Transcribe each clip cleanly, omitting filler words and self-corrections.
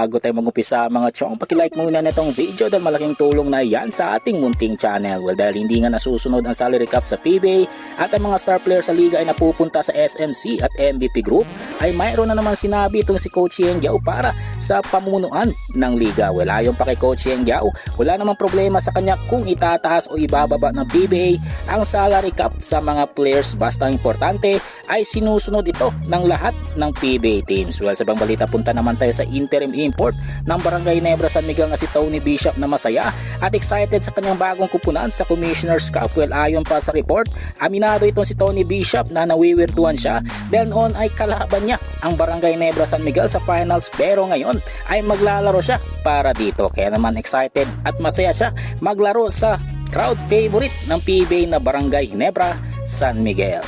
bago tayo mag-umpisa mga chong, pakilike muna na itong video dahil malaking tulong na yan sa ating munting channel. Well, dahil hindi nga nasusunod ang salary cap sa PBA at ang mga star players sa liga ay napupunta sa SMC at MVP Group, ay mayroon na naman sinabi itong si Coach Yeng Guiao para sa pamunuan ng liga. Well, ayon pa kay Coach Yeng Guiao, wala namang problema sa kanya kung itataas o ibababa ng PBA ang salary cap sa mga players, basta importante ay sinusunod ito ng lahat ng PBA teams. Well, sa ibang balita, punta naman tayo sa interim import ng Barangay Nebra San Miguel na si Tony Bishop na masaya at excited sa kanyang bagong kupunan sa Commissioner's Cup. Well, ayon pa sa report, aminado itong si Tony Bishop na nawiwirtuhan siya dahil noon ay kalaban niya ang Barangay Nebra San Miguel sa finals, pero ngayon ay maglalaro siya para dito. Kaya naman excited at masaya siya maglaro sa crowd favorite ng PBA na Barangay Nebra San Miguel.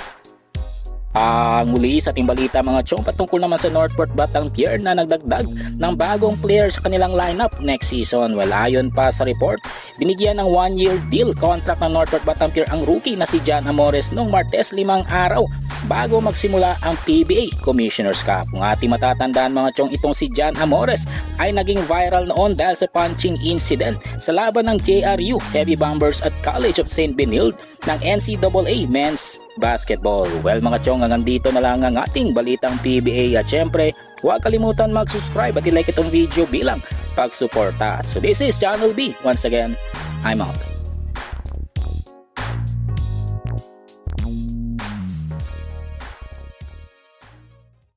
Muli sa ating balita mga chong, patungkol naman sa Northport Batangier na nagdagdag ng bagong player sa kanilang lineup next season. Well, ayon pa sa report, binigyan ng 1-year deal contract ng Northport Batangier ang rookie na si John Amores noong Martes 5 araw bago magsimula ang PBA Commissioner's Cup. Kung ating matatandaan mga chong, itong si John Amores ay naging viral noon dahil sa punching incident sa laban ng JRU Heavy Bombers at College of St. Benilde ng NCAA Men's Basketball. Well mga chong, hanggang dito na lang ang ating balitang PBA at syempre huwag kalimutan mag-subscribe at i-like itong video bilang pagsuporta. So this is Channel B. Once again, I'm out.